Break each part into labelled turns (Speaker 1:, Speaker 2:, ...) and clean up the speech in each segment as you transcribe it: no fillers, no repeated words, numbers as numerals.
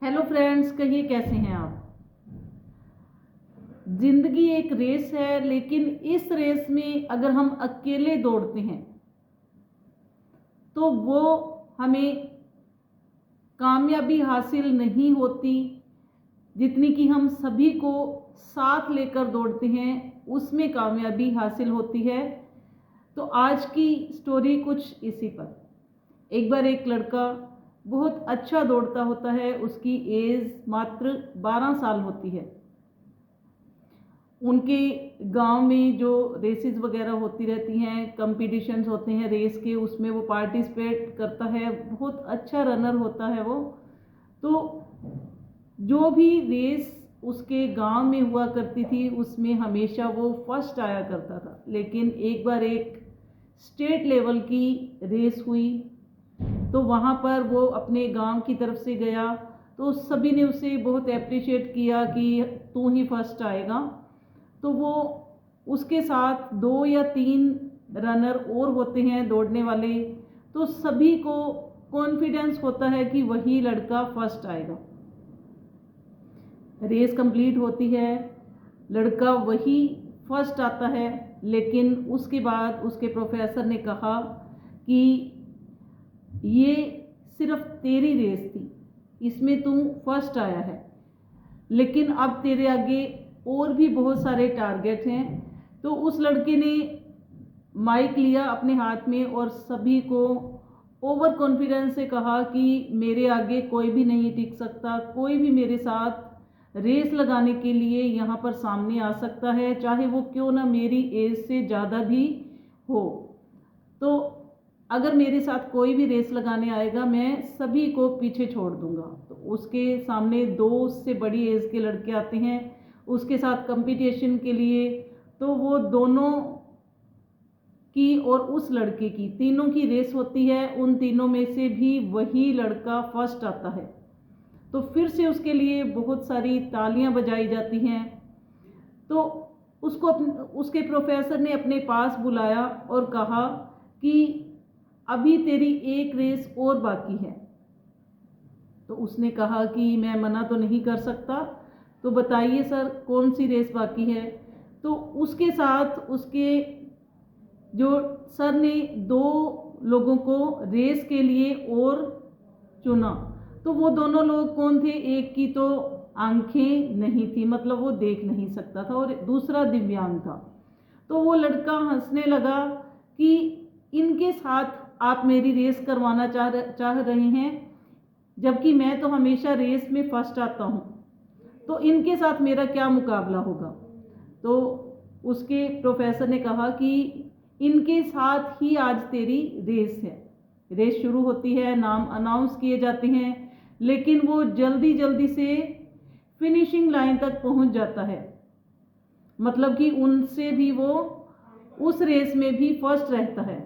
Speaker 1: Hello friends, कहिए कैसे हैं आप। जिंदगी एक रेस है, लेकिन इस रेस में अगर हम अकेले दौड़ते हैं तो वो हमें कामयाबी हासिल नहीं होती। जितनी कि हम सभी को साथ लेकर दौड़ते हैं उसमें कामयाबी हासिल होती है। तो आज की स्टोरी कुछ इसी पर। एक बार एक लड़का बहुत अच्छा दौड़ता होता है। उसकी एज मात्र 12 साल होती है। उनके गांव में जो रेसेस वगैरह होती रहती हैं, कंपटीशंस होते हैं रेस के, उसमें वो पार्टिसिपेट करता है। बहुत अच्छा रनर होता है वो। तो जो भी रेस उसके गांव में हुआ करती थी उसमें हमेशा वो फर्स्ट आया करता था। लेकिन एक बार एक स्टेट लेवल की रेस हुई तो वहाँ पर वो अपने गांव की तरफ से गया तो सभी ने उसे बहुत अप्रिशिएट किया कि तू ही फर्स्ट आएगा। तो वो उसके साथ 2 या 3 रनर और होते हैं दौड़ने वाले। तो सभी को कॉन्फिडेंस होता है कि वही लड़का फर्स्ट आएगा। रेस कंप्लीट होती है, लड़का वही फर्स्ट आता है। लेकिन उसके बाद उसके प्रोफेसर ने कहा कि ये सिर्फ तेरी रेस थी, इसमें तू फर्स्ट आया है, लेकिन अब तेरे आगे और भी बहुत सारे टारगेट हैं। तो उस लड़के ने माइक लिया अपने हाथ में और सभी को ओवर कॉन्फिडेंस से कहा कि मेरे आगे कोई भी नहीं टिक सकता, कोई भी मेरे साथ रेस लगाने के लिए यहाँ पर सामने आ सकता है, चाहे वो क्यों ना मेरी एज से ज़्यादा भी हो। तो अगर मेरे साथ कोई भी रेस लगाने आएगा मैं सभी को पीछे छोड़ दूंगा। तो उसके सामने 2 उससे बड़ी एज के लड़के आते हैं उसके साथ कंपटीशन के लिए। तो वो दोनों की और उस लड़के की, तीनों की रेस होती है। उन तीनों में से भी वही लड़का फर्स्ट आता है। तो फिर से उसके लिए बहुत सारी तालियां बजाई जाती हैं। तो उसको उसके प्रोफेसर ने अपने पास बुलाया और कहा कि अभी तेरी एक रेस और बाकी है। तो उसने कहा कि मैं मना तो नहीं कर सकता, तो बताइए सर कौन सी रेस बाकी है। तो उसके साथ उसके जो सर ने 2 लोगों को रेस के लिए और चुना। तो वो दोनों लोग कौन थे? एक की तो आंखें नहीं थी, मतलब वो देख नहीं सकता था, और दूसरा दिव्यांग था। तो वो लड़का हंसने लगा कि इनके साथ आप मेरी रेस करवाना चाह रहे हैं, जबकि मैं तो हमेशा रेस में फर्स्ट आता हूँ, तो इनके साथ मेरा क्या मुकाबला होगा। तो उसके प्रोफेसर ने कहा कि इनके साथ ही आज तेरी रेस है। रेस शुरू होती है, नाम अनाउंस किए जाते हैं, लेकिन वो जल्दी जल्दी से फिनिशिंग लाइन तक पहुंच जाता है। मतलब कि उनसे भी वो उस रेस में भी फर्स्ट रहता है।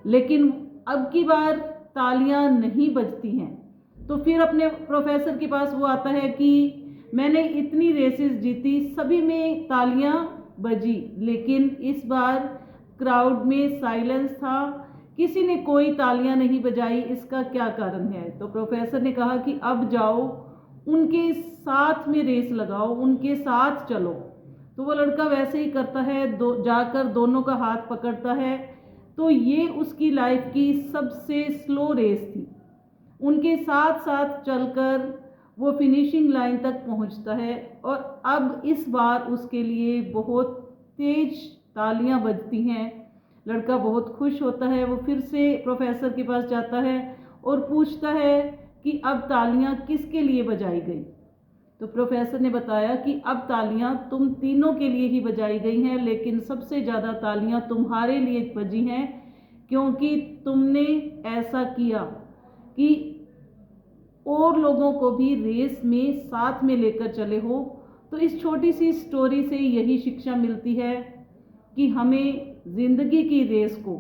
Speaker 1: लेकिन अब की बार तालियां नहीं बजती हैं। तो फिर अपने प्रोफेसर के पास वो आता है कि मैंने इतनी रेसेस जीती, सभी में तालियां बजी, लेकिन इस बार क्राउड में साइलेंस था, किसी ने कोई तालियां नहीं बजाई, इसका क्या कारण है। तो प्रोफेसर ने कहा कि अब जाओ उनके साथ में रेस लगाओ, उनके साथ चलो। तो वो लड़का वैसे ही करता है, जाकर दोनों का हाथ पकड़ता है। तो ये उसकी लाइफ की सबसे स्लो रेस थी। उनके साथ साथ चलकर वो फिनिशिंग लाइन तक पहुंचता है, और अब इस बार उसके लिए बहुत तेज तालियां बजती हैं। लड़का बहुत खुश होता है। वो फिर से प्रोफेसर के पास जाता है और पूछता है कि अब तालियां किसके लिए बजाई गई। तो प्रोफेसर ने बताया कि अब तालियां तुम तीनों के लिए ही बजाई गई हैं, लेकिन सबसे ज़्यादा तालियां तुम्हारे लिए बजी हैं, क्योंकि तुमने ऐसा किया कि और लोगों को भी रेस में साथ में लेकर चले हो। तो इस छोटी सी स्टोरी से यही शिक्षा मिलती है कि हमें ज़िंदगी की रेस को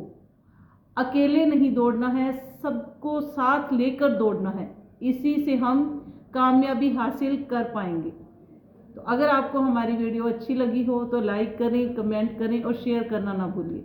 Speaker 1: अकेले नहीं दौड़ना है, सबको साथ लेकर दौड़ना है। इसी से हम कामयाबी हासिल कर पाएंगे। तो अगर आपको हमारी वीडियो अच्छी लगी हो तो लाइक करें, कमेंट करें और शेयर करना ना भूलिए।